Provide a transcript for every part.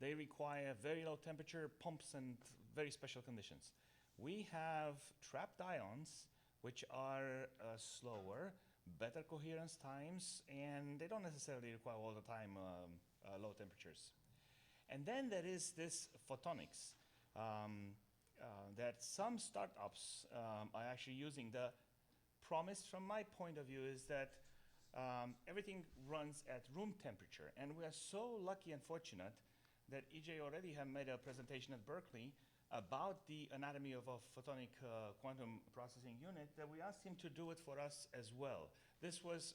They require very low temperature pumps and very special conditions. We have trapped ions, which are slower, better coherence times, and they don't necessarily require all the time low temperatures. And then there is this photonics that some startups are actually using. The promise from my point of view is that everything runs at room temperature. And we are so lucky and fortunate that EJ already have made a presentation at Berkeley about the anatomy of a photonic quantum processing unit, that we asked him to do it for us as well. This was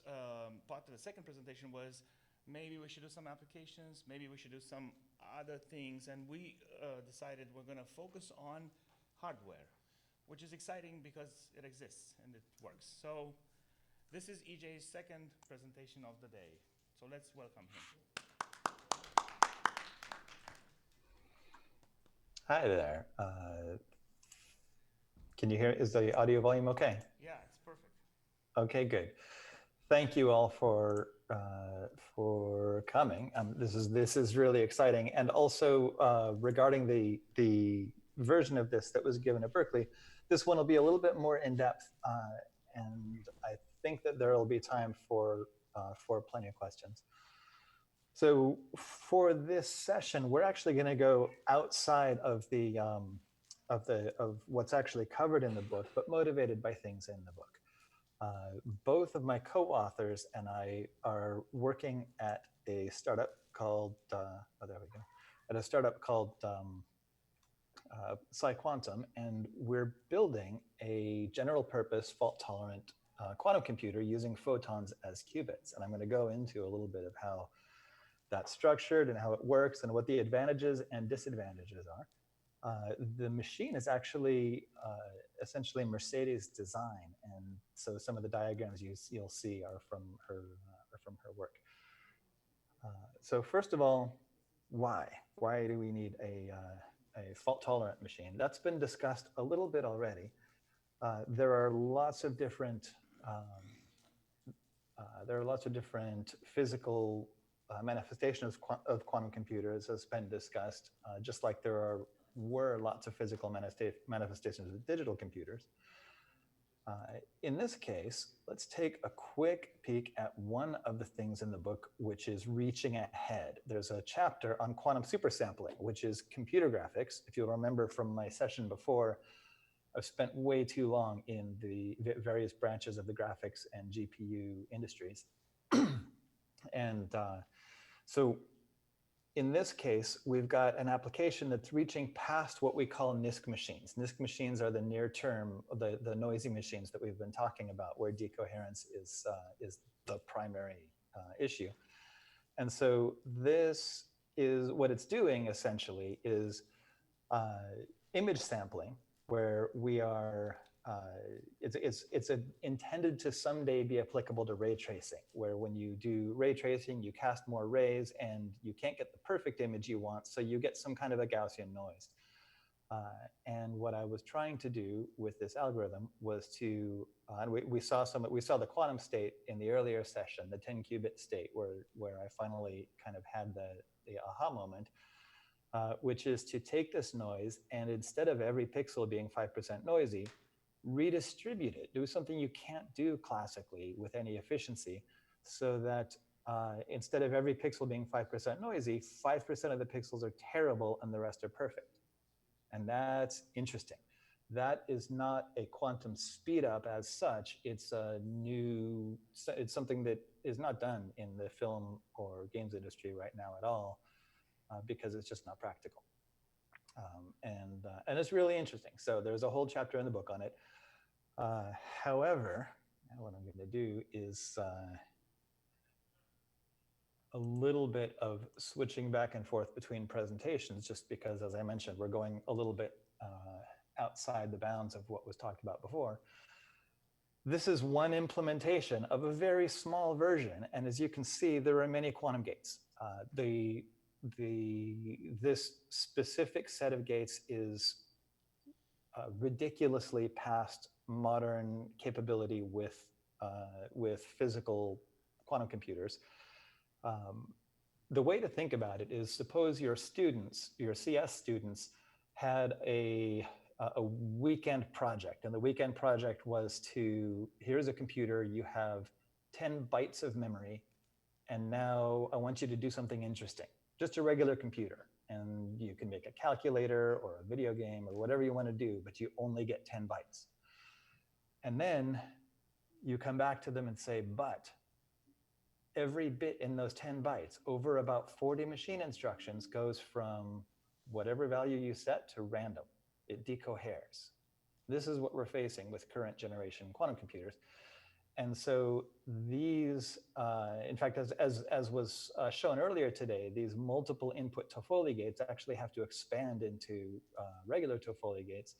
part of the second presentation was maybe we should do some applications, maybe we should do some other things, and we decided we're going to focus on hardware, which is exciting because it exists and it works. So this is EJ's second presentation of the day. So let's welcome him. Hi there. Can you hear? Is the audio volume okay? Yeah, it's perfect. Okay, good. Thank you all for coming. This is really exciting, and also regarding the version of this that was given at Berkeley, this one will be a little bit more in depth, and I think that there will be time for plenty of questions. So for this session, we're actually going to go outside of of what's actually covered in the book, but motivated by things in the book. Both of my co-authors and I are working at a startup called SciQuantum, and we're building a general purpose fault-tolerant quantum computer using photons as qubits. And I'm going to go into a little bit of how that's structured and how it works and what the advantages and disadvantages are. The machine is actually essentially Mercedes' design, and so some of the diagrams you'll see are from her work. So first of all, why do we need a fault-tolerant machine? That's been discussed a little bit already. There are lots of different physical manifestations of quantum computers, has been discussed, just like there were lots of physical manifestations of digital computers. In this case, let's take a quick peek at one of the things in the book, which is reaching ahead. There's a chapter on quantum supersampling, which is computer graphics. If you'll remember from my session before, I've spent way too long in the various branches of the graphics and GPU industries. And so in this case, we've got an application that's reaching past what we call NISQ machines. NISQ machines are the near term, the noisy machines that we've been talking about, where decoherence is the primary issue. And so this is what it's doing essentially is image sampling, where we are, it's intended to someday be applicable to ray tracing, where when you do ray tracing, you cast more rays and you can't get the perfect image you want, so you get some kind of a Gaussian noise. And what I was trying to do with this algorithm was to, and we saw the quantum state in the earlier session, the 10 qubit state, where I finally kind of had the aha moment. Which is to take this noise and instead of every pixel being 5% noisy, redistribute it, do something you can't do classically with any efficiency, so that instead of every pixel being 5% noisy, 5% of the pixels are terrible and the rest are perfect. And that's interesting. That is not a quantum speed up as such. It's something that is not done in the film or games industry right now at all. Because it's just not practical. And it's really interesting. So there's a whole chapter in the book on it. However, what I'm going to do is a little bit of switching back and forth between presentations, just because, as I mentioned, we're going a little bit outside the bounds of what was talked about before. This is one implementation of a very small version. And as you can see, there are many quantum gates. This specific set of gates is ridiculously past modern capability with physical quantum computers. the way to think about it is, suppose your students, your CS students, had a weekend project, and the weekend project was to, here's a computer, you have 10 bytes of memory, and now I want you to do something interesting. Just a regular computer, and you can make a calculator or a video game or whatever you want to do, but you only get 10 bytes. And then you come back to them and say, but every bit in those 10 bytes over about 40 machine instructions goes from whatever value you set to random. It decoheres. This is what we're facing with current generation quantum computers. And so these, in fact, as was shown earlier today, these multiple input Toffoli gates actually have to expand into regular Toffoli gates.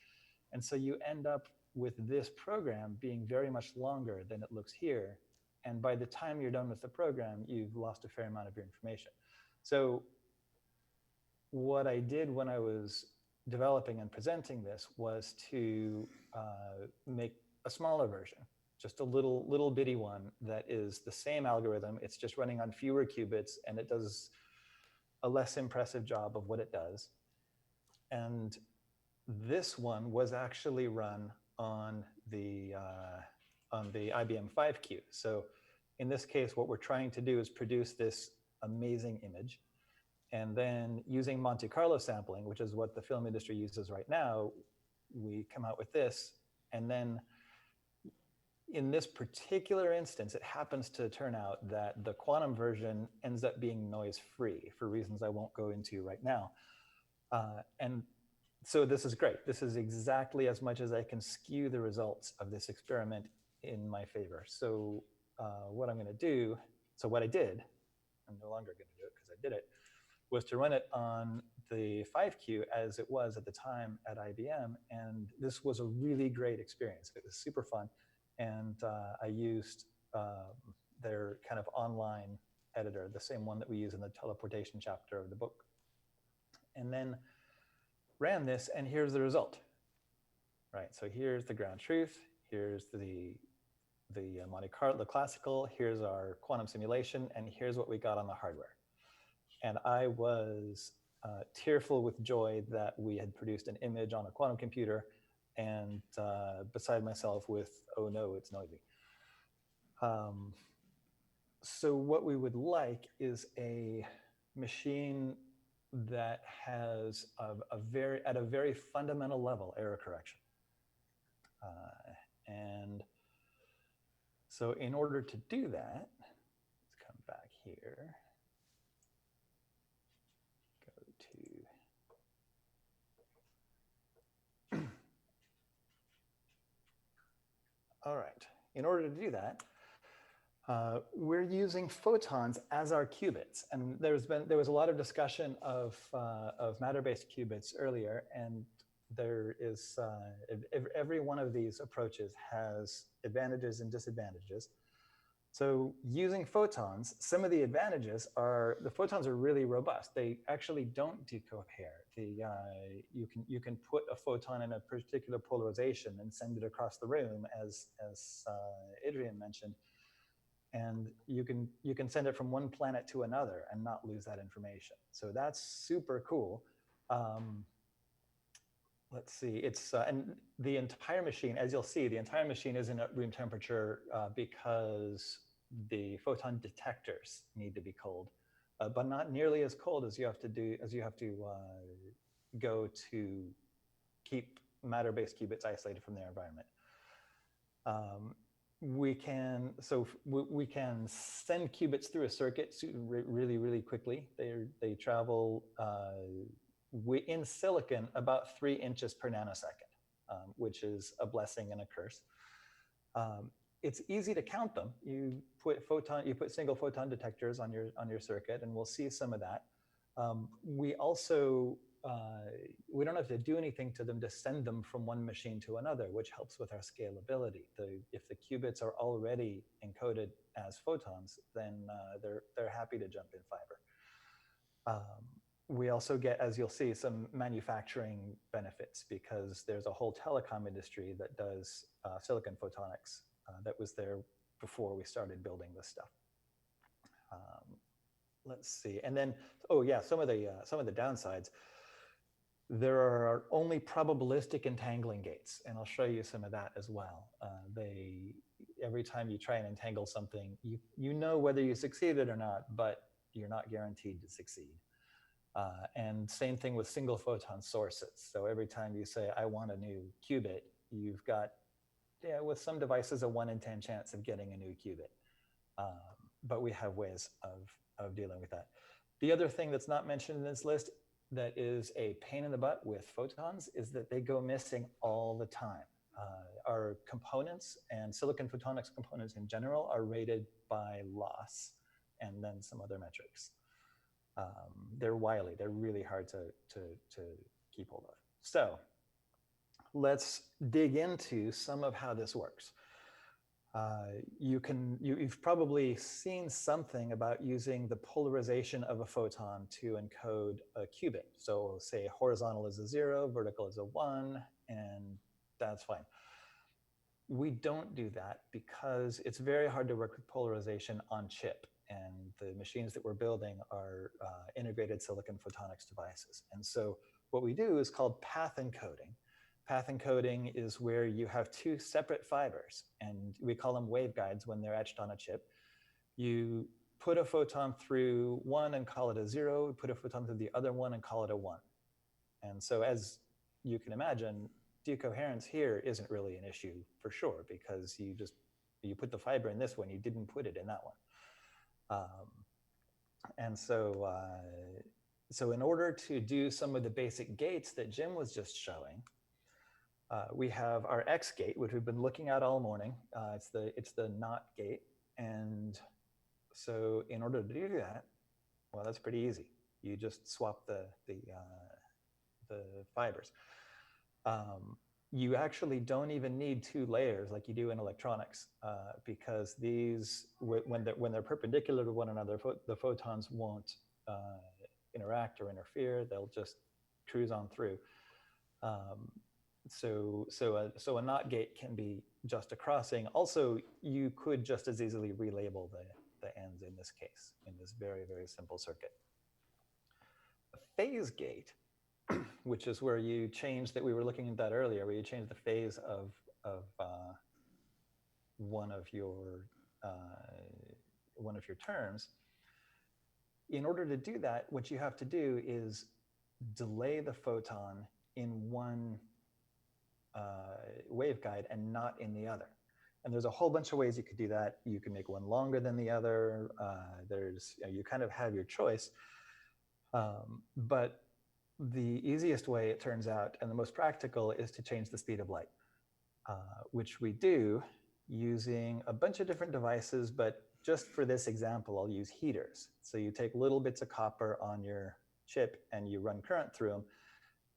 And so you end up with this program being very much longer than it looks here. And by the time you're done with the program, you've lost a fair amount of your information. So what I did when I was developing and presenting this was to make a smaller version, just a little bitty one that is the same algorithm. It's just running on fewer qubits, and it does a less impressive job of what it does. And this one was actually run on the IBM 5Q. So in this case, what we're trying to do is produce this amazing image. And then using Monte Carlo sampling, which is what the film industry uses right now, we come out with this. And then in this particular instance, it happens to turn out that the quantum version ends up being noise-free for reasons I won't go into right now. And so this is great. This is exactly as much as I can skew the results of this experiment in my favor. So what I'm going to do, so what I did, I'm no longer going to do it because I did it, was to run it on the 5Q as it was at the time at IBM. And this was a really great experience. It was super fun. And I used their kind of online editor, the same one that we use in the teleportation chapter of the book. And then ran this, and here's the result. Right, so here's the ground truth, here's the Monte Carlo, the classical, here's our quantum simulation, and here's what we got on the hardware. And I was tearful with joy that we had produced an image on a quantum computer, and beside myself with, oh no, it's noisy. So what we would like is a machine that has at a very fundamental level error correction. And so in order to do that, let's come back here. Go to, all right, in order to do that, we're using photons as our qubits. And there was a lot of discussion of matter-based qubits earlier, and there is, every one of these approaches has advantages and disadvantages. So using photons, some of the advantages are the photons are really robust. They actually don't decohere. You can put a photon in a particular polarization and send it across the room, as Adrian mentioned. And you can send it from one planet to another and not lose that information. So that's super cool. Let's see, it's, and the entire machine, as you'll see, the entire machine isn't at room temperature because the photon detectors need to be cold, but not nearly as cold as you have to go to keep matter-based qubits isolated from their environment. We can send qubits through a circuit really, really quickly. They travel in silicon about 3 inches per nanosecond, which is a blessing and a curse. It's easy to count them. You put single photon detectors on your circuit, and we'll see some of that. We also we don't have to do anything to them to send them from one machine to another, which helps with our scalability. If the qubits are already encoded as photons, then they're happy to jump in fiber. We also get, as you'll see, some manufacturing benefits because there's a whole telecom industry that does silicon photonics that was there before we started building this stuff. let's see. And then, oh yeah, some of the downsides. There are only probabilistic entangling gates, and I'll show you some of that as well. Every time you try and entangle something, you know whether you succeeded or not, but you're not guaranteed to succeed. And same thing with single photon sources. So every time you say, I want a new qubit, you've got, with some devices, a 1 in 10 chance of getting a new qubit. But we have ways of dealing with that. The other thing that's not mentioned in this list that is a pain in the butt with photons is that they go missing all the time. Our components and silicon photonics components in general are rated by loss and then some other metrics. They're wily, they're really hard to keep hold of. So let's dig into some of how this works. You've probably seen something about using the polarization of a photon to encode a qubit. So say horizontal is a 0, vertical is a 1, and that's fine. We don't do that because it's very hard to work with polarization on chip. And the machines that we're building are integrated silicon photonics devices. And so what we do is called path encoding. Path encoding is where you have two separate fibers, and we call them waveguides when they're etched on a chip. You put a photon through one and call it a 0, put a photon through the other one and call it a 1. And so as you can imagine, decoherence here isn't really an issue for sure, because you put the fiber in this one, you didn't put it in that one. And so in order to do some of the basic gates that Jim was just showing, we have our X gate, which we've been looking at all morning. It's the NOT gate. And so in order to do that, well, that's pretty easy. You just swap the fibers. You actually don't even need two layers like you do in electronics, because these, when they're perpendicular to one another, the photons won't interact or interfere. They'll just cruise on through. So a NOT gate can be just a crossing. Also, you could just as easily relabel the ends in this case, in this very, very simple circuit. A phase gate, which is where you change that, we were looking at that earlier, where you change the phase of one of your terms. In order to do that, what you have to do is delay the photon in one waveguide and not in the other. And there's a whole bunch of ways you could do that. You can make one longer than the other. You kind of have your choice. But the easiest way, it turns out, and the most practical, is to change the speed of light, which we do using a bunch of different devices. But just for this example, I'll use heaters. So you take little bits of copper on your chip and you run current through them.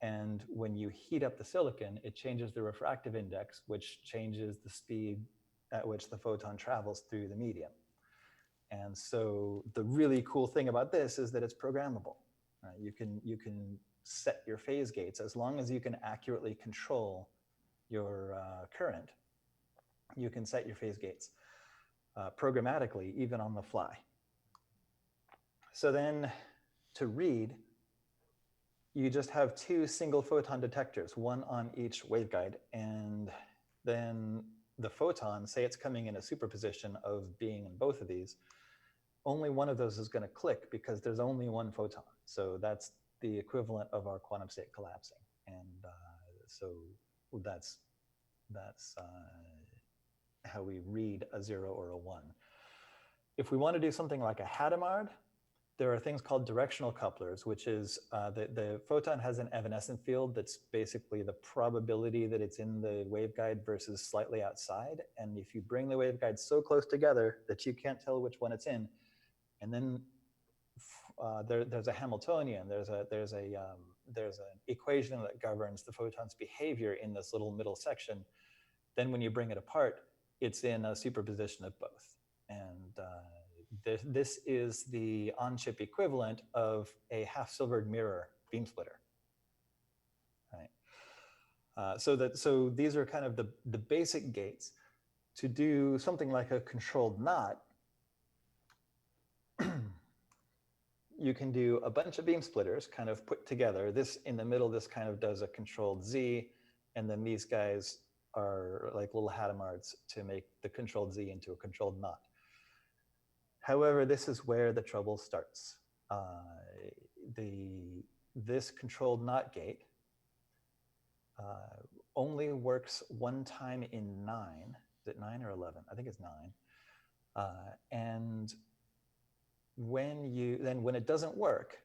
And when you heat up the silicon, it changes the refractive index, which changes the speed at which the photon travels through the medium. And so the really cool thing about this is that it's programmable. Right? You can set your phase gates as long as you can accurately control your current. You can set your phase gates programmatically, even on the fly. So then to read, you just have two single photon detectors, one on each waveguide, and then the photon, say it's coming in a superposition of being in both of these, only one of those is going to click because there's only one photon. So that's the equivalent of our quantum state collapsing. And so that's how we read a 0 or a 1. If we want to do something like a Hadamard, there are things called directional couplers, which is the photon has an evanescent field that's basically the probability that it's in the waveguide versus slightly outside. And if you bring the waveguides so close together that you can't tell which one it's in, and then there's a Hamiltonian, there's an equation that governs the photon's behavior in this little middle section. Then when you bring it apart, it's in a superposition of both. And this is the on-chip equivalent of a half-silvered mirror beam splitter. Right? So these are kind of the basic gates. To do something like a controlled knot, you can do a bunch of beam splitters kind of put together. This in the middle, this kind of does a controlled Z, and then these guys are like little Hadamards to make the controlled Z into a controlled knot. However, this is where the trouble starts. This controlled knot gate only works one time in 9. Is it 9 or 11? I think it's 9. And when it doesn't work,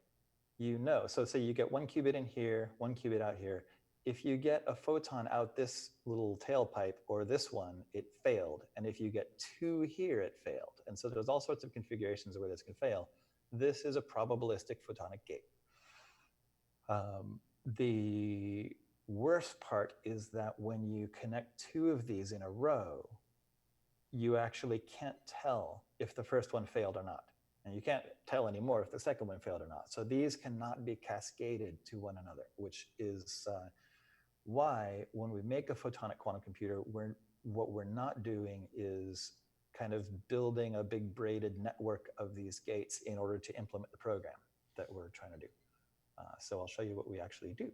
so say you get 1 qubit in here, 1 qubit out here. If you get a photon out this little tailpipe or this one, it failed. And if you get 2 here, it failed. And so there's all sorts of configurations where this can fail. This is a probabilistic photonic gate. The worst part is that when you connect 2 of these in a row, you actually can't tell if the first one failed or not. And you can't tell anymore if the second one failed or not. So these cannot be cascaded to one another, which is why when we make a photonic quantum computer, what we're not doing is kind of building a big braided network of these gates in order to implement the program that we're trying to do. So I'll show you what we actually do.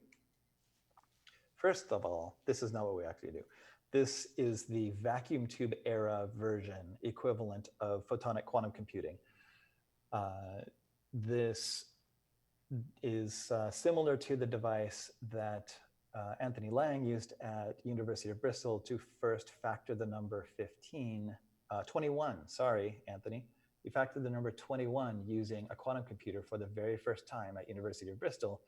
First of all, this is not what we actually do. This is the vacuum tube era version equivalent of photonic quantum computing. This is similar to the device that Anthony Lang used at University of Bristol to first factor the number 21, sorry, Anthony. We factored the number 21 using a quantum computer for the very first time at University of Bristol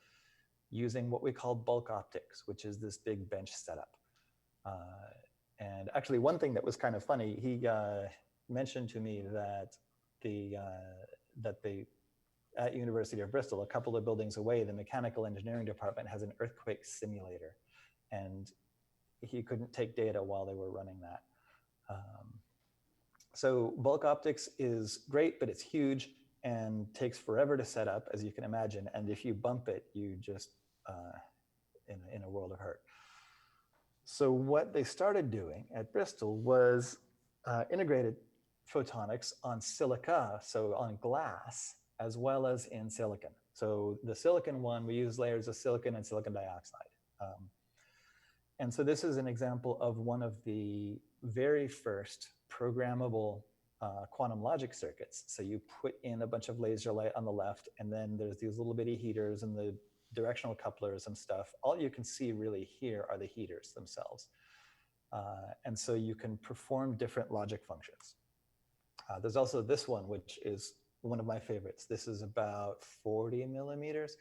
using what we call bulk optics, which is this big bench setup. And actually one thing that was kind of funny, he mentioned to me that at University of Bristol, a couple of buildings away, the mechanical engineering department has an earthquake simulator, and he couldn't take data while they were running that. So bulk optics is great, but it's huge and takes forever to set up, as you can imagine. And if you bump it, you just in a world of hurt. So what they started doing at Bristol was integrated photonics on silica, so on glass, as well as in silicon. So the silicon one, we use layers of silicon and silicon dioxide. And so this is an example of one of the very first programmable quantum logic circuits. So you put in a bunch of laser light on the left, and then there's these little bitty heaters and the directional couplers and stuff. All you can see really here are the heaters themselves. And so you can perform different logic functions. There's also this one, which is one of my favorites. This is about 40 millimeters,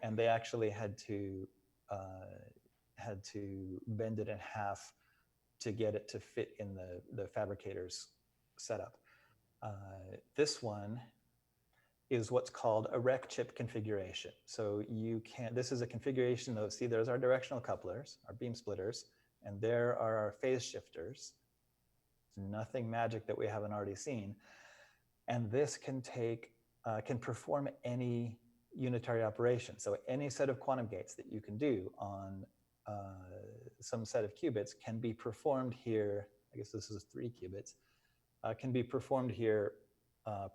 and they actually had to bend it in half to get it to fit in the fabricator's setup. This one is what's called a rec chip configuration. So this is a configuration of, see, there's our directional couplers, our beam splitters, and there are our phase shifters. Nothing magic that we haven't already seen. And this can perform any unitary operation. So any set of quantum gates that you can do on some set of qubits can be performed here. I guess this is 3 qubits, can be performed here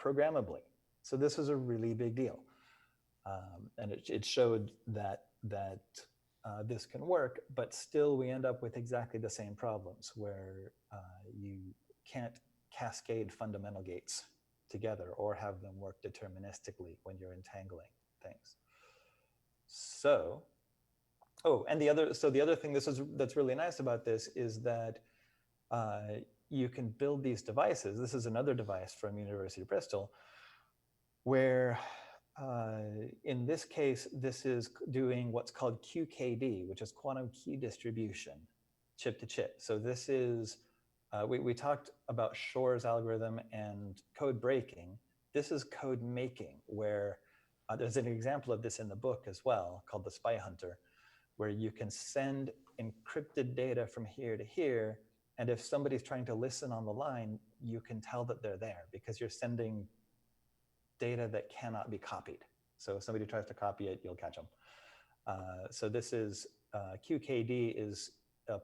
programmably. So this was a really big deal. And it showed that this can work, but still we end up with exactly the same problems where you can't cascade fundamental gates together or have them work deterministically when you're entangling things. So, and the other thing that's really nice about this is that you can build these devices. This is another device from University of Bristol, where in this case, this is doing what's called QKD, which is quantum key distribution, chip to chip. So this is, we talked about Shor's algorithm and code breaking. This is code making, where there's an example of this in the book as well, called the Spy Hunter, where you can send encrypted data from here to here. And if somebody's trying to listen on the line, you can tell that they're there because you're sending data that cannot be copied. So if somebody tries to copy it, you'll catch them. So this is, QKD is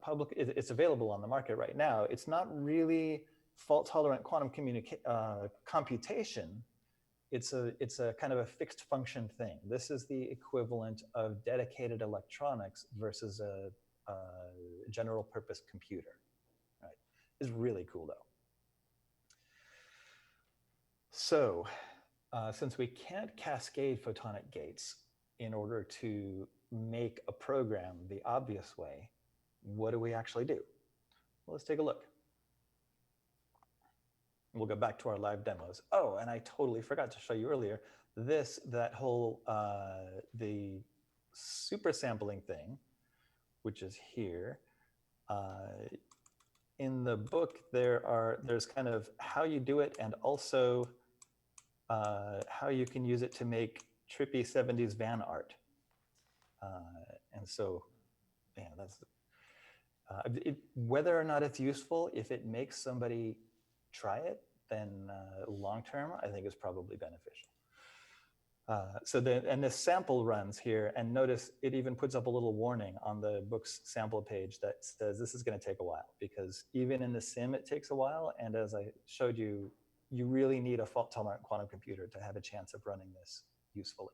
public, it's available on the market right now. It's not really fault-tolerant quantum computation, it's a kind of a fixed function thing. This is the equivalent of dedicated electronics versus a general purpose computer. Right? It's really cool though. So since we can't cascade photonic gates in order to make a program the obvious way, what do we actually do? Well, let's take a look. We'll go back to our live demos. Oh, and I totally forgot to show you earlier, that whole, the super sampling thing, which is here. In the book, there's kind of how you do it and also how you can use it to make trippy 70s van art. And so, yeah, that's, whether or not it's useful, if it makes somebody try it, then long-term, I think is probably beneficial. And this sample runs here, and notice it even puts up a little warning on the book's sample page that says this is going to take a while, because even in the sim, it takes a while. And as I showed you, you really need a fault-tolerant quantum computer to have a chance of running this usefully.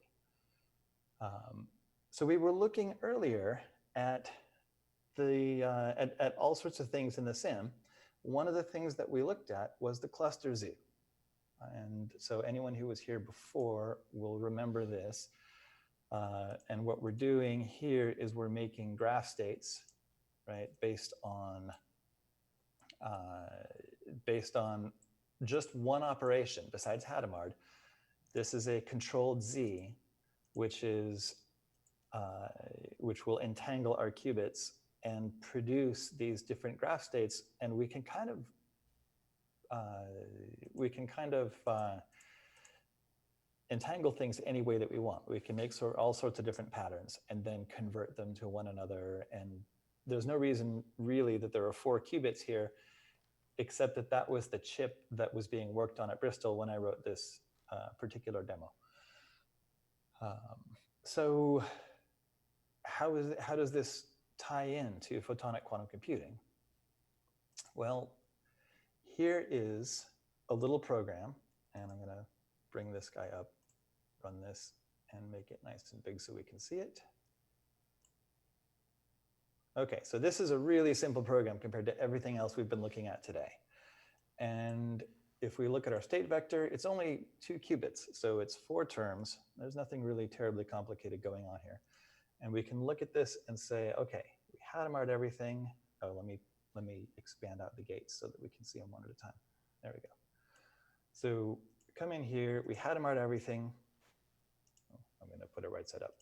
So we were looking earlier at at all sorts of things in the sim. One of the things that we looked at was the cluster Z. And so anyone who was here before will remember this. And what we're doing here is we're making graph states, right, based on just one operation besides Hadamard. This is a controlled Z, which will entangle our qubits and produce these different graph states, and we can kind of entangle things any way that we want. We can make all sorts of different patterns and then convert them to one another. And there's no reason really that there are 4 qubits here, except that that was the chip that was being worked on at Bristol when I wrote this particular demo. So how does this tie in to photonic quantum computing? Well, here is a little program, and I'm going to bring this guy up, run this, and make it nice and big so we can see it. Okay, so this is a really simple program compared to everything else we've been looking at today. And if we look at our state vector, it's only 2 qubits, so it's 4 terms. There's nothing really terribly complicated going on here. And we can look at this and say, okay, we Hadamard everything. Oh, let me expand out the gates so that we can see them one at a time. There we go. So come in here, we Hadamard everything. Oh, I'm going to put it right side up.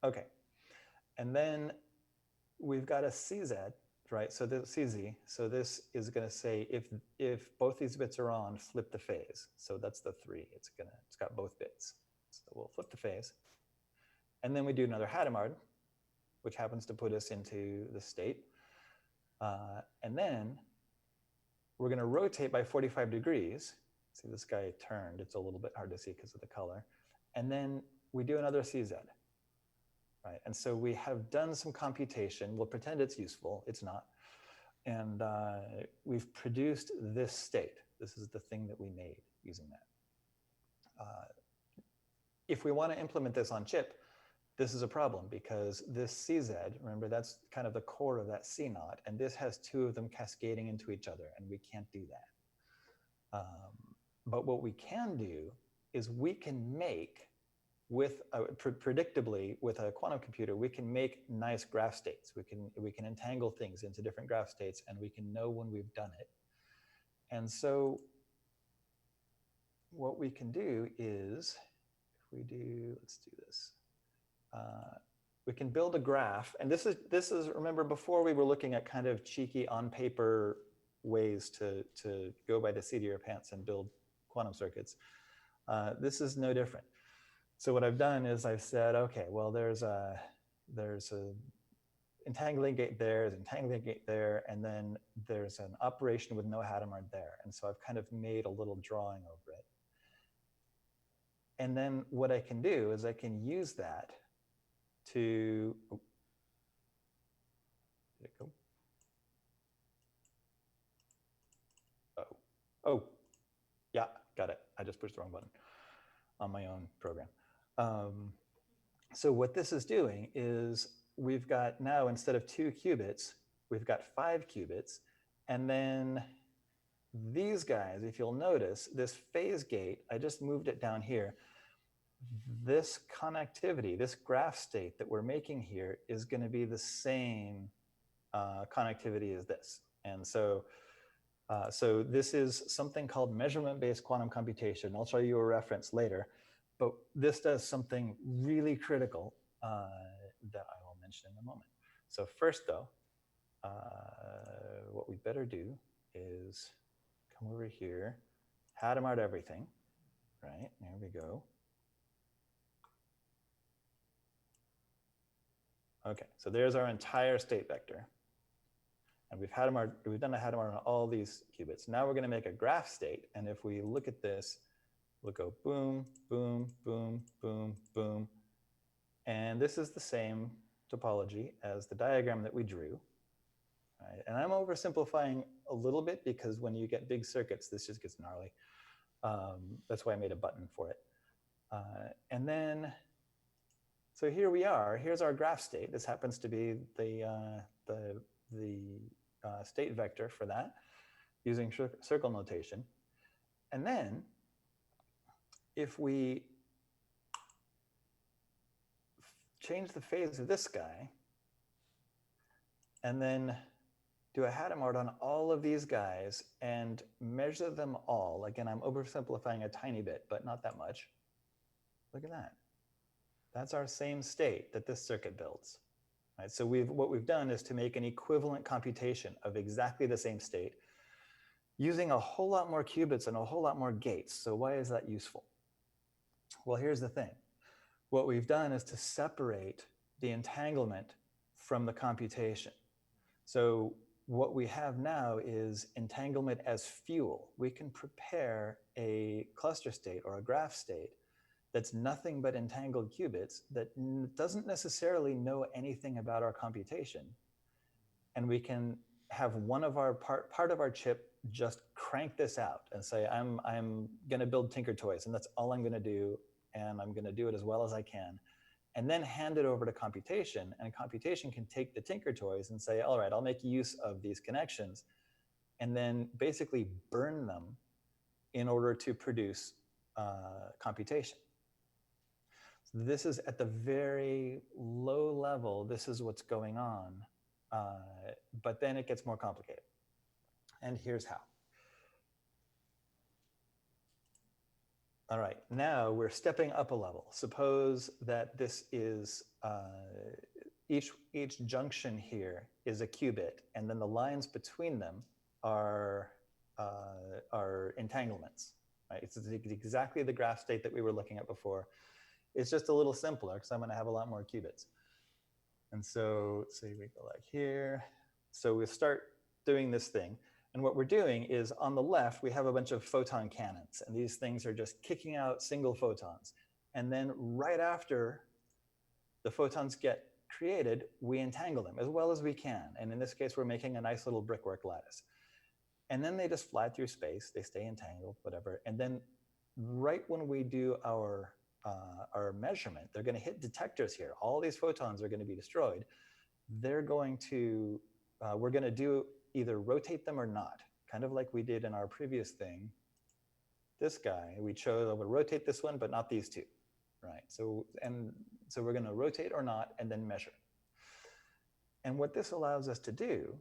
Okay. And then we've got a CZ, right? So the CZ. So this is going to say if both these bits are on, flip the phase. So that's the 3. It's got both bits. So we'll flip the phase. And then we do another Hadamard, which happens to put us into the state. And then we're going to rotate by 45 degrees. See, this guy turned. It's a little bit hard to see because of the color. And then we do another CZ. Right? And so we have done some computation. We'll pretend it's useful. It's not. And we've produced this state. This is the thing that we made using that. If we want to implement this on chip, this is a problem because this CZ, remember, that's kind of the core of that C naught, and this has 2 of them cascading into each other, and we can't do that. But what we can do is we can make, predictably with a quantum computer, we can make nice graph states. We can entangle things into different graph states, and we can know when we've done it. And so what we can do is, if we do, let's do this. We can build a graph, and this is remember, before we were looking at kind of cheeky on paper ways to go by the seat of your pants and build quantum circuits. This is no different. So what I've done is I've said, okay, well, there's a entangling gate there, there's an entangling gate there, and then there's an operation with no Hadamard there. And so I've kind of made a little drawing over it. And then what I can do is I can use that to, oh, did it go? Oh, yeah, got it. I just pushed the wrong button. on my own program. So what this is doing is we've got now, instead of 2 qubits, we've got 5 qubits. And then these guys, if you'll notice, this phase gate, I just moved it down here. This connectivity, this graph state that we're making here is going to be the same connectivity as this. And so, so this is something called measurement-based quantum computation. I'll show you a reference later. But this does something really critical that I will mention in a moment. So first, though, what we better do is come over here, Hadamard everything, right? There we go. Okay, so there's our entire state vector. And we've done a Hadamard on all these qubits. Now we're going to make a graph state. And if we look at this, we'll go boom, boom, boom, boom, boom. And this is the same topology as the diagram that we drew. Right? And I'm oversimplifying a little bit because when you get big circuits, this just gets gnarly. That's why I made a button for it. And then, so here we are. Here's our graph state. This happens to be the state vector for that using circle notation. And then, if we change the phase of this guy and then do a Hadamard on all of these guys and measure them all, again, I'm oversimplifying a tiny bit, but not that much. Look at that. That's our same state that this circuit builds. Right? So what we've done is to make an equivalent computation of exactly the same state using a whole lot more qubits and a whole lot more gates. So why is that useful? Well, here's the thing. What we've done is to separate the entanglement from the computation. So what we have now is entanglement as fuel. We can prepare a cluster state or a graph state that's nothing but entangled qubits that doesn't necessarily know anything about our computation. And we can have one of our part of our chip just crank this out and say, I'm going to build Tinker Toys, and that's all I'm going to do, and I'm going to do it as well as I can, and then hand it over to computation, and computation can take the Tinker Toys and say, all right, I'll make use of these connections, and then basically burn them in order to produce computation. So this is at the very low level, this is what's going on, but then it gets more complicated. And here's how. All right, now we're stepping up a level. Suppose that this is, each junction here is a qubit, and then the lines between them are entanglements. Right? It's exactly the graph state that we were looking at before. It's just a little simpler because I'm going to have a lot more qubits. And so, say we go like here. So we start doing this thing. And what we're doing is on the left, we have a bunch of photon cannons. And these things are just kicking out single photons. And then right after the photons get created, we entangle them as well as we can. And in this case, we're making a nice little brickwork lattice. And then they just fly through space. They stay entangled, whatever. And then right when we do our measurement, they're going to hit detectors here. All these photons are going to be destroyed. They're going to, we're going to do either rotate them or not, kind of like we did in our previous thing. This guy, we chose, I would rotate this one, but not these two, right? So we're going to rotate or not, and then measure. And what this allows us to do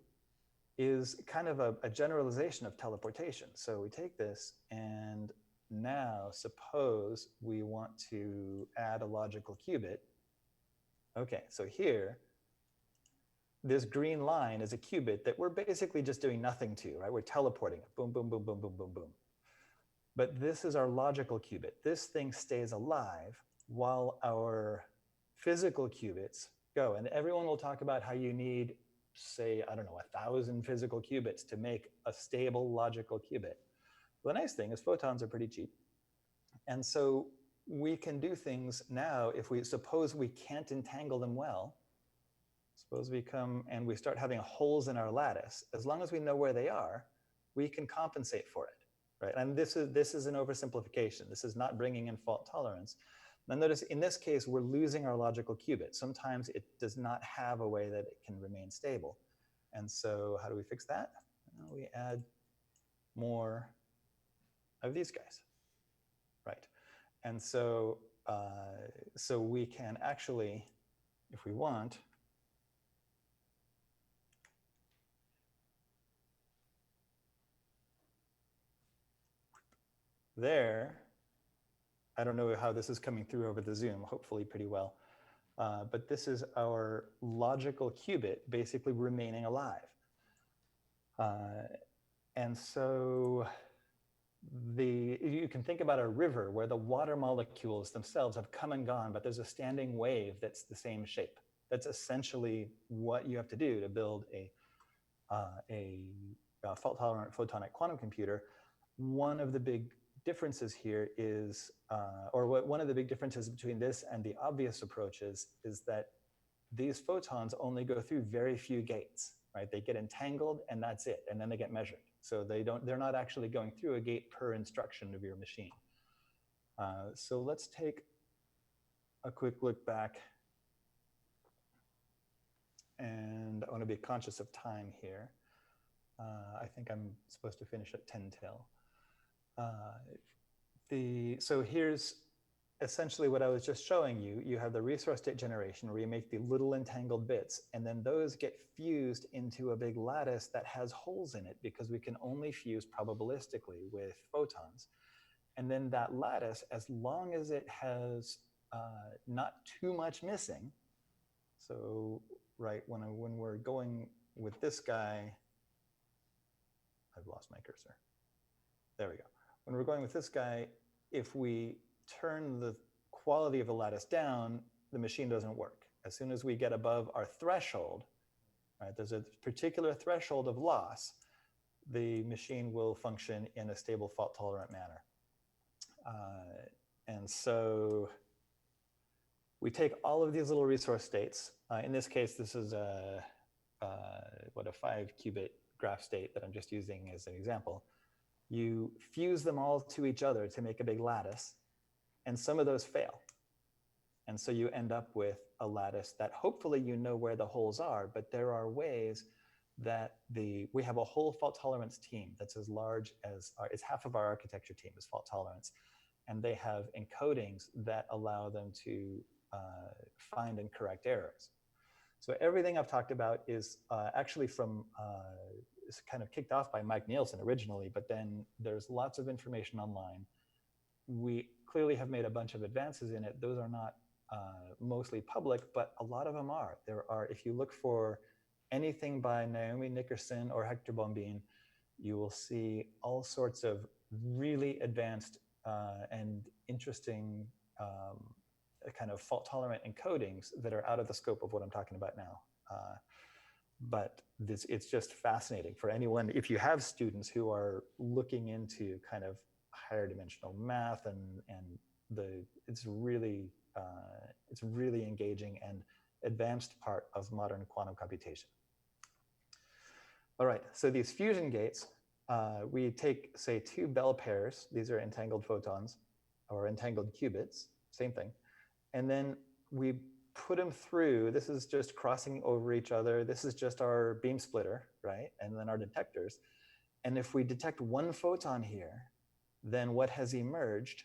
is kind of a generalization of teleportation. So we take this, and now suppose we want to add a logical qubit. Okay, so here, this green line is a qubit that we're basically just doing nothing to, right? We're teleporting it, boom, boom, boom, boom, boom, boom, boom. But this is our logical qubit. This thing stays alive while our physical qubits go. And everyone will talk about how you need, say, I don't know, 1,000 physical qubits to make a stable logical qubit. The nice thing is photons are pretty cheap. And so we can do things now if we suppose we can't entangle them well. Suppose we come and we start having holes in our lattice. As long as we know where they are, we can compensate for it. right? And this is an oversimplification. This is not bringing in fault tolerance. Now notice in this case, we're losing our logical qubit. Sometimes it does not have a way that it can remain stable. And so how do we fix that? Well, we add more of these guys, right? And so, so we can actually, if we want, there, I don't know how this is coming through over the Zoom, hopefully pretty well. But this is our logical qubit basically remaining alive. And so you can think about a river where the water molecules themselves have come and gone, but there's a standing wave that's the same shape. That's essentially what you have to do to build a fault-tolerant photonic quantum computer. One of the big differences here is, one of the big differences between this and the obvious approaches is that these photons only go through very few gates, right? They get entangled and that's it, and then they get measured. So they're not actually going through a gate per instruction of your machine. So let's take a quick look back. And I want to be conscious of time here. I think I'm supposed to finish at 10 till. So here's essentially what I was just showing you. You have the resource state generation where you make the little entangled bits, and then those get fused into a big lattice that has holes in it because we can only fuse probabilistically with photons. And then that lattice, as long as it has not too much missing, so right, when we're going with this guy, I've lost my cursor. There we go. When we're going with this guy, if we turn the quality of the lattice down, the machine doesn't work. As soon as we get above our threshold, right, there's a particular threshold of loss, the machine will function in a stable fault-tolerant manner. And so we take all of these little resource states. In this case, this is a 5-qubit graph state that I'm just using as an example. You fuse them all to each other to make a big lattice, and some of those fail. And so you end up with a lattice that hopefully you know where the holes are, but there are ways that we have a whole fault tolerance team that's as large as, it's half of our architecture team is fault tolerance. And they have encodings that allow them to find and correct errors. So everything I've talked about is actually from, is kind of kicked off by Mike Nielsen originally, but then there's lots of information online. We clearly have made a bunch of advances in it. Those are not mostly public, but a lot of them are. There are, if you look for anything by Naomi Nickerson or Hector Bombin, you will see all sorts of really advanced and interesting kind of fault-tolerant encodings that are out of the scope of what I'm talking about now. But it's just fascinating for anyone. If you have students who are looking into kind of higher dimensional math it's really engaging and advanced part of modern quantum computation. All right, so these fusion gates, we take, say, 2 bell pairs. These are entangled photons or entangled qubits, same thing. And then we put them through, this is just crossing over each other. This is just our beam splitter, right? And then our detectors. And if we detect one photon here, then what has emerged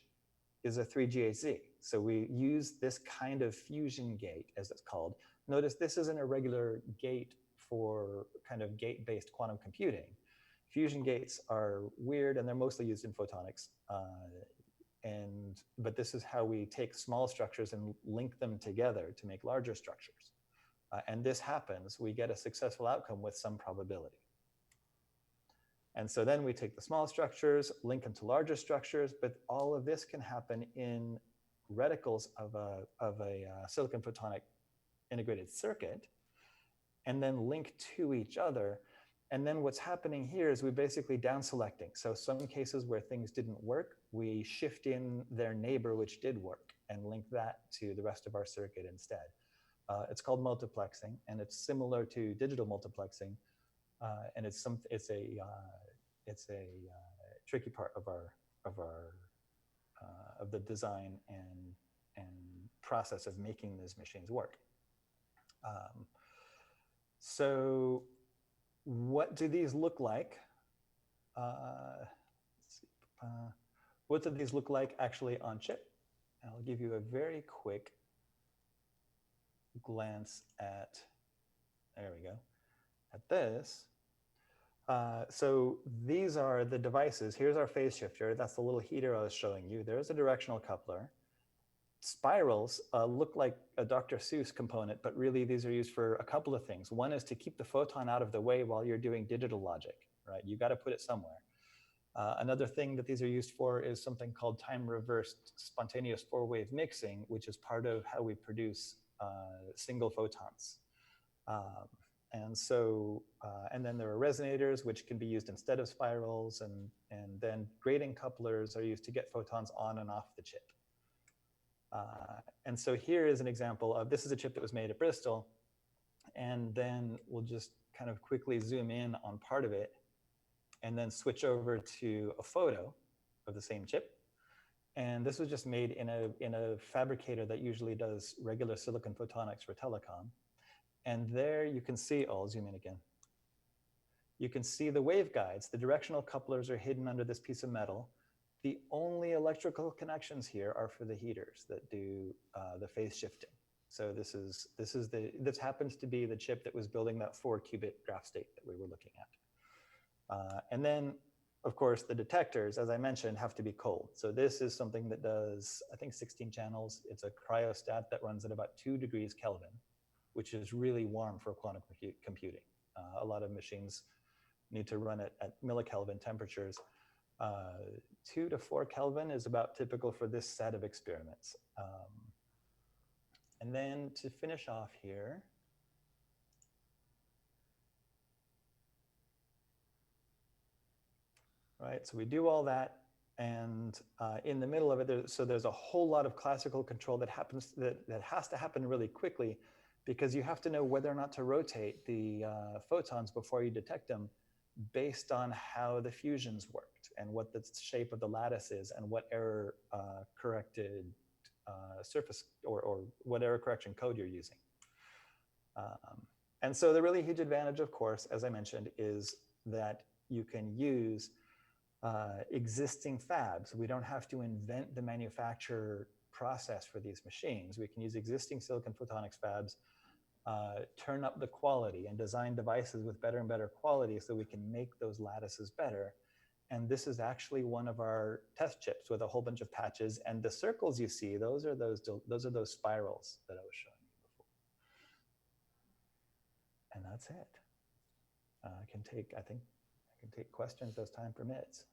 is a 3GHZ. So we use this kind of fusion gate, as it's called. Notice this isn't a regular gate for kind of gate-based quantum computing. Fusion gates are weird, and they're mostly used in photonics. But this is how we take small structures and link them together to make larger structures. And this happens, we get a successful outcome with some probability. And so then we take the small structures, link them to larger structures, but all of this can happen in reticles of a silicon photonic integrated circuit, and then link to each other. And then what's happening here is we basically down selecting. So some cases where things didn't work, we shift in their neighbor, which did work, and link that to the rest of our circuit instead. It's called multiplexing, and it's similar to digital multiplexing. And it's tricky part of the design and process of making these machines work. So what do these look like? Let's see. What do these look like actually on chip? And I'll give you a very quick glance at, there we go, at this. So these are the devices. Here's our phase shifter. That's the little heater I was showing you. There's a directional coupler. Spirals look like a Dr. Seuss component, but really these are used for a couple of things. One is to keep the photon out of the way while you're doing digital logic, right? You got to put it somewhere. Another thing that these are used for is something called time-reversed spontaneous four-wave mixing, which is part of how we produce single photons. And so, and then there are resonators, which can be used instead of spirals, and then grating couplers are used to get photons on and off the chip. And so here is an example of, this is a chip that was made at Bristol, and then we'll just kind of quickly zoom in on part of it, and then switch over to a photo of the same chip. And this was just made in a fabricator that usually does regular silicon photonics for telecom. And there you can see, oh, I'll zoom in again. You can see the waveguides. The directional couplers are hidden under this piece of metal. The only electrical connections here are for the heaters that do the phase shifting. So this happens to be the chip that was building that 4-qubit graph state that we were looking at. And then, of course, the detectors, as I mentioned, have to be cold. So this is something that does, I think, 16 channels. It's a cryostat that runs at about 2 degrees Kelvin, which is really warm for quantum computing. A lot of machines need to run at millikelvin temperatures. 2 to 4 Kelvin is about typical for this set of experiments. And then to finish off here, right, so we do all that, and in the middle of it, there's a whole lot of classical control that happens, that has to happen really quickly, because you have to know whether or not to rotate the photons before you detect them based on how the fusions worked and what the shape of the lattice is and what error corrected surface or what error correction code you're using. And so the really huge advantage, of course, as I mentioned, is that you can use existing fabs. We don't have to invent the manufacture process for these machines. We can use existing silicon photonics fabs, turn up the quality and design devices with better and better quality so we can make those lattices better. And this is actually one of our test chips with a whole bunch of patches. And the circles you see, those are those spirals that I was showing you before. And that's it. I can take questions as time permits.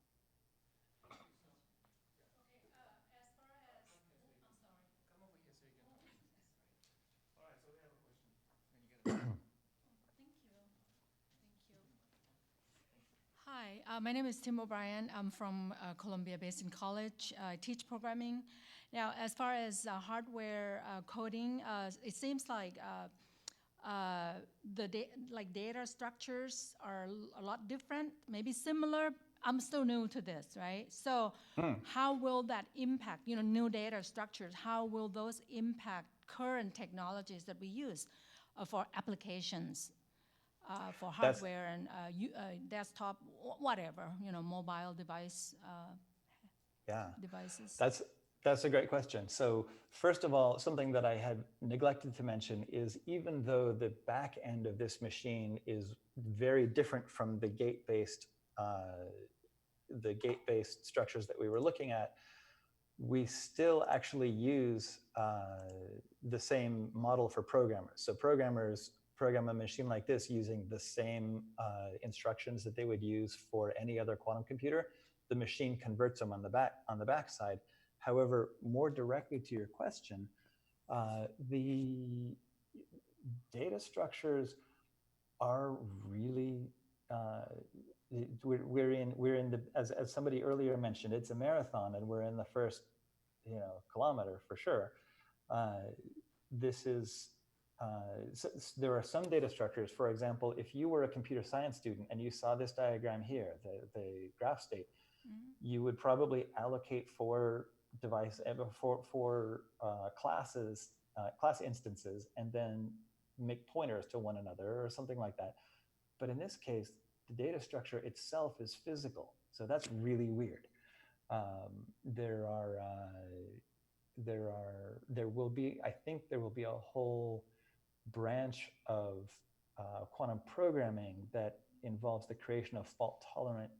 Hi, my name is Tim O'Brien. I'm from Columbia Basin College. I teach programming. Now, as far as hardware coding, it seems like data structures are a lot different, maybe similar. I'm still new to this, right? So how will that impact, new data structures? How will those impact current technologies that we use for applications? For hardware and desktop, whatever, mobile device devices. That's a great question. So first of all, something that I had neglected to mention is even though the back end of this machine is very different from the gate-based structures that we were looking at, we still actually use the same model for programmers. So programmers program a machine like this using the same instructions that they would use for any other quantum computer. The machine converts them on the back side. However, more directly to your question, the data structures are really we're in the as somebody earlier mentioned, it's a marathon, and we're in the first kilometer for sure. This is. So there are some data structures. For example, if you were a computer science student and you saw this diagram here, the graph state, you would probably allocate four classes, class instances, and then make pointers to one another or something like that. But in this case, the data structure itself is physical, so that's really weird. There will be, I think there will be a whole branch of quantum programming that involves the creation of fault-tolerant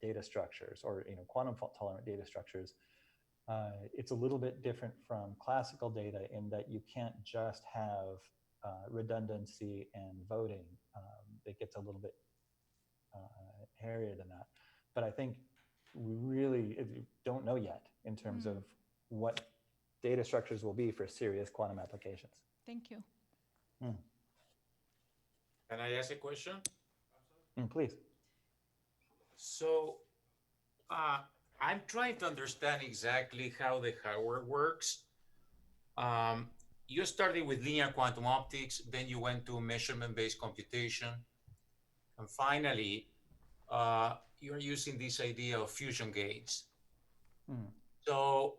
data structures, or quantum fault-tolerant data structures. It's a little bit different from classical data in that you can't just have redundancy and voting. It gets a little bit hairier than that. But I think we really don't know yet in terms of what data structures will be for serious quantum applications. Thank you. Can I ask a question? Please. So I'm trying to understand exactly how the hardware works. You started with linear quantum optics, then you went to measurement-based computation, and finally, you're using this idea of fusion gates. So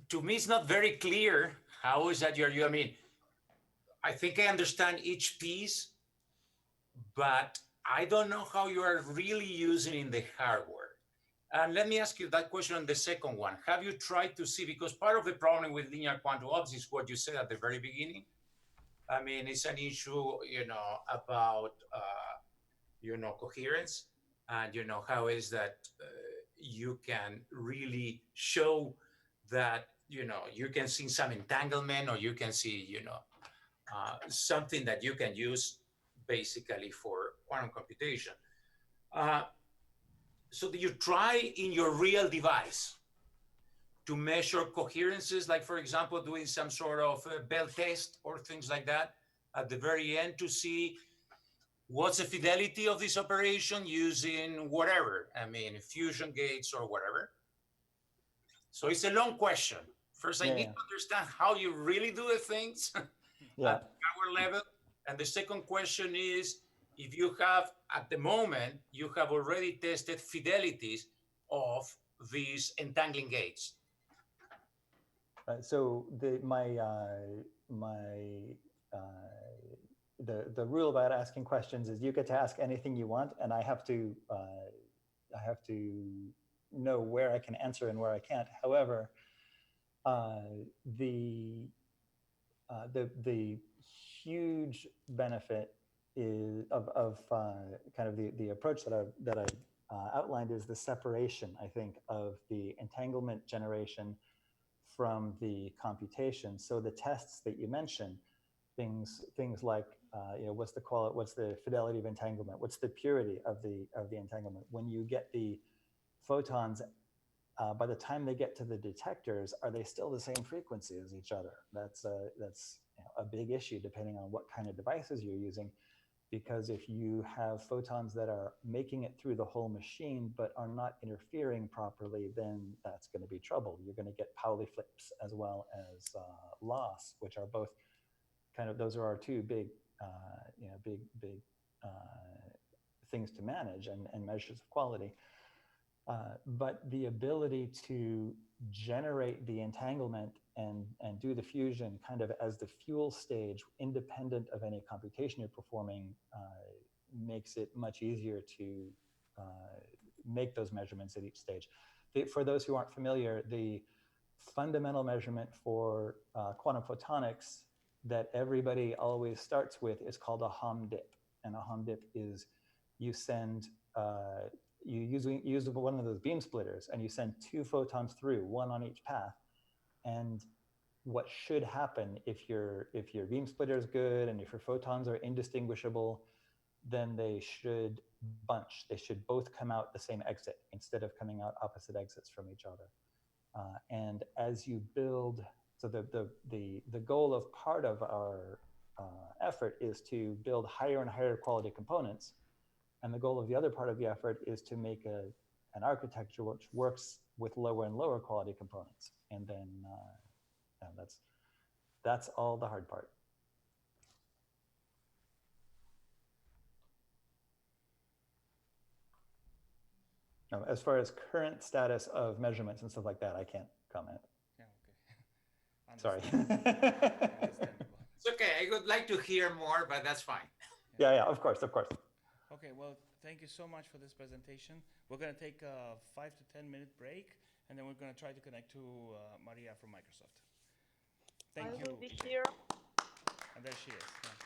to me, it's not very clear how is that I mean, I think I understand each piece, but I don't know how you are really using in the hardware. And let me ask you that question on the second one. Have you tried to see, because part of the problem with linear quantum optics is what you said at the very beginning. I mean, it's an issue, about, coherence, and, how is that you can really show that, you can see some entanglement, or you can see, something that you can use basically for quantum computation. So do you try in your real device to measure coherences, like, for example, doing some sort of Bell test or things like that at the very end to see what's the fidelity of this operation using whatever, I mean, fusion gates or whatever? So it's a long question. First, I need to understand how you really do the things at our level. And the second question is, if you have, at the moment, you have already tested fidelities of these entangling gates. So the rule about asking questions is you get to ask anything you want, and I have to know where I can answer and where I can't. However, the huge benefit is of kind of the approach that I outlined is the separation, I think, of the entanglement generation from the computation. So the tests that you mentioned, things like what's the fidelity of entanglement, what's the purity of the entanglement. When you get the photons, by the time they get to the detectors, are they still the same frequency as each other? That's a big issue depending on what kind of devices you're using. Because if you have photons that are making it through the whole machine but are not interfering properly, then that's going to be trouble. You're going to get Pauli flips as well as loss, which are both kind of, those are our two big things to manage and measures of quality. But the ability to generate the entanglement and do the fusion kind of as the fuel stage, independent of any computation you're performing, makes it much easier to make those measurements at each stage. For those who aren't familiar, the fundamental measurement for quantum photonics that everybody always starts with is called a Hom dip. And a Hom dip is you send you use one of those beam splitters, and you send two photons through, one on each path. And what should happen if your beam splitter is good and if your photons are indistinguishable, then they should bunch. They should both come out the same exit instead of coming out opposite exits from each other. And as you build, so the goal of part of our effort is to build higher and higher quality components. And the goal of the other part of the effort is to make an architecture which works with lower and lower quality components. And then that's all the hard part. As far as current status of measurements and stuff like that, I can't comment. Yeah, okay. Sorry. Understandable. It's okay. I would like to hear more, but that's fine. Yeah, of course, of course. Okay, well, thank you so much for this presentation. We're going to take a 5 to 10 minute break, and then we're going to try to connect to Maria from Microsoft. Thank you. I will be here. And there she is. Yeah.